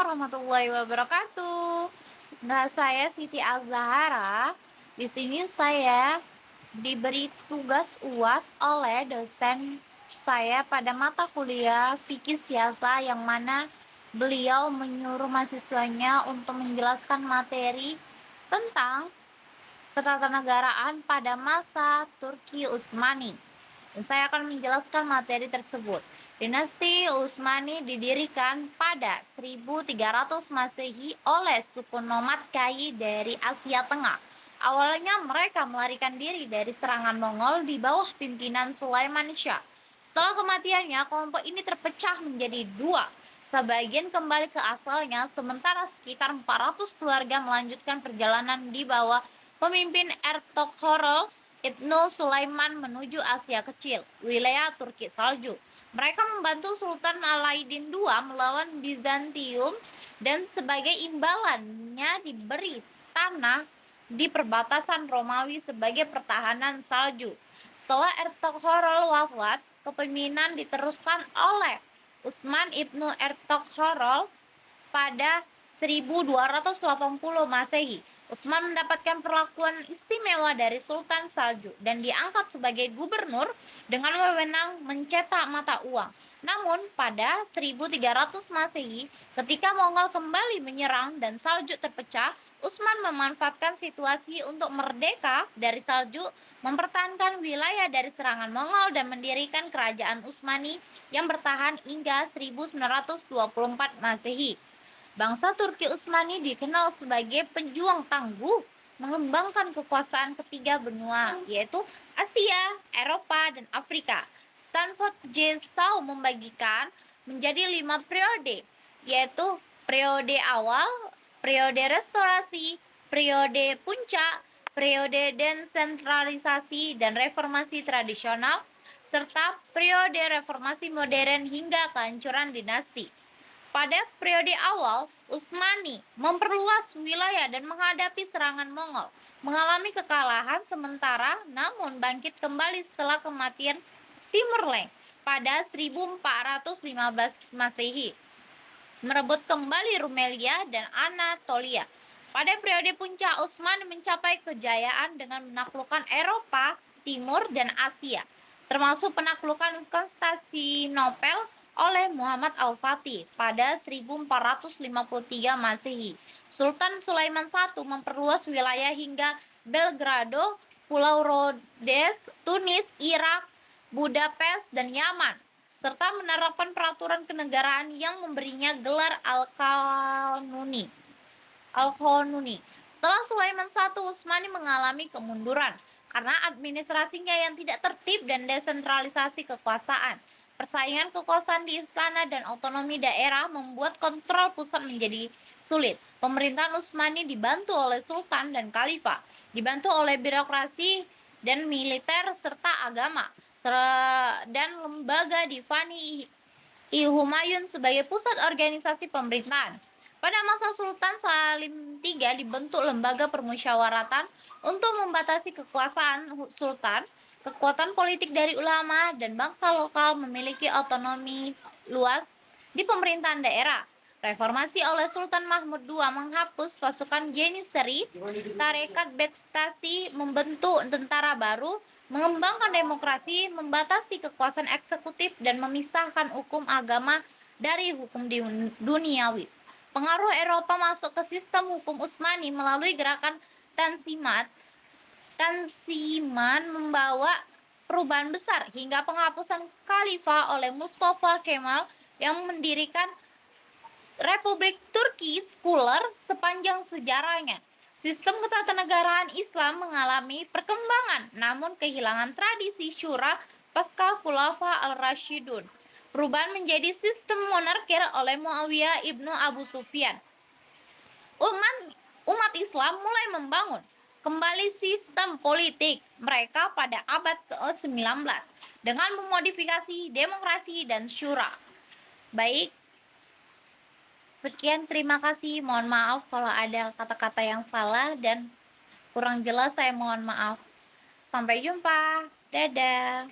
warahmatullahi wabarakatuh. Nah, saya Siti Azahara. Di sini saya diberi tugas UAS oleh dosen saya pada mata kuliah Fikih Siasa, yang mana beliau menyuruh mahasiswanya untuk menjelaskan materi tentang ketatanegaraan pada masa Turki Utsmani. Dan saya akan menjelaskan materi tersebut. Dinasti Utsmani didirikan pada 1300 Masehi oleh suku nomad Kai dari Asia Tengah. Awalnya mereka melarikan diri dari serangan Mongol di bawah pimpinan Sulaiman Shah. Setelah kematiannya, kelompok ini terpecah menjadi dua. Sebagian kembali ke asalnya, sementara sekitar 400 keluarga melanjutkan perjalanan di bawah pemimpin Ertuğrul Ibnu Sulaiman menuju Asia Kecil, wilayah Turki Salju. Mereka membantu Sultan Alauddin II melawan Bizantium dan sebagai imbalannya diberi tanah di perbatasan Romawi sebagai pertahanan Salju. Setelah Ertuğrul wafat, kepemimpinan diteruskan oleh Utsman Ibnu Ertuğrul pada 1280 Masehi. Utsman mendapatkan perlakuan istimewa dari Sultan Salju dan diangkat sebagai gubernur dengan wewenang mencetak mata uang. Namun pada 1300 Masehi, ketika Mongol kembali menyerang dan Saljuk terpecah, Utsman memanfaatkan situasi untuk merdeka dari Saljuk, mempertahankan wilayah dari serangan Mongol dan mendirikan kerajaan Utsmani yang bertahan hingga 1924 Masehi. Bangsa Turki Utsmani dikenal sebagai pejuang tangguh mengembangkan kekuasaan ketiga benua, yaitu Asia, Eropa, dan Afrika. Stanford J. Shaw membagikan menjadi 5 periode, yaitu periode awal, periode restorasi, periode puncak, periode desentralisasi dan reformasi tradisional, serta periode reformasi modern hingga kehancuran dinasti. Pada periode awal, Utsmani memperluas wilayah dan menghadapi serangan Mongol, mengalami kekalahan sementara namun bangkit kembali setelah kematian Timur-Leng pada 1415 Masehi, merebut kembali Rumelia dan Anatolia. Pada periode puncak, Utsmani mencapai kejayaan dengan menaklukkan Eropa Timur dan Asia, termasuk penaklukan Konstantinopel oleh Muhammad Al-Fatih pada 1453 Masehi. Sultan Sulaiman I memperluas wilayah hingga Belgrado, Pulau Rhodes, Tunis, Irak, Budapest, dan Yaman, serta menerapkan peraturan kenegaraan yang memberinya gelar Al-Qanuni. Setelah Sulaiman I, Utsmani mengalami kemunduran karena administrasinya yang tidak tertib dan desentralisasi kekuasaan. Persaingan kekuasaan di istana dan otonomi daerah membuat kontrol pusat menjadi sulit. Pemerintahan Utsmani dibantu oleh sultan dan khalifah, dibantu oleh birokrasi dan militer serta agama, dan lembaga Divani I Humayun sebagai pusat organisasi pemerintahan. Pada masa Sultan Salim III dibentuk lembaga permusyawaratan untuk membatasi kekuasaan sultan. Kekuatan politik dari ulama dan bangsa lokal memiliki otonomi luas di pemerintahan daerah. Reformasi oleh Sultan Mahmud II menghapus pasukan Janissary, tarekat Bektashi, membentuk tentara baru, mengembangkan demokrasi, membatasi kekuasaan eksekutif, dan memisahkan hukum agama dari hukum duniawi. Pengaruh Eropa masuk ke sistem hukum Utsmani melalui gerakan Tanziman membawa perubahan besar hingga penghapusan khalifah oleh Mustafa Kemal yang mendirikan Republik Turki sekuler sepanjang sejarahnya. Sistem ketatanegaraan Islam mengalami perkembangan namun kehilangan tradisi syura pasca Khulafa al-Rasyidun. Perubahan menjadi sistem monarkir oleh Muawiyah ibnu Abu Sufyan. Umat Islam mulai membangun kembali sistem politik mereka pada abad ke-19 dengan memodifikasi demokrasi dan syura. Baik, sekian, terima kasih. Mohon maaf kalau ada kata-kata yang salah dan kurang jelas, saya mohon maaf. Sampai jumpa. Dadah.